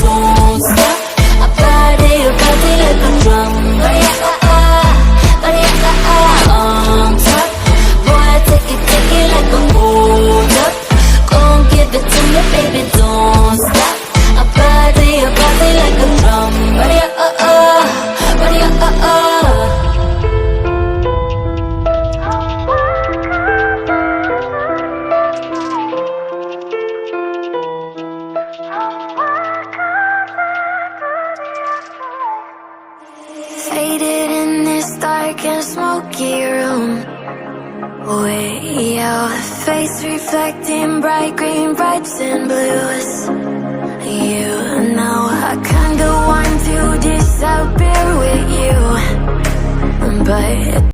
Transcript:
don't stop. I party like a drum. Party on top. Boy, take it like a hold up. Gon' give it to me, baby, don't stop. I party like a drum. Party Faded in this dark and smoky room. Way out, face reflecting bright green, brights and blues. You know I kinda want to disappear with you, but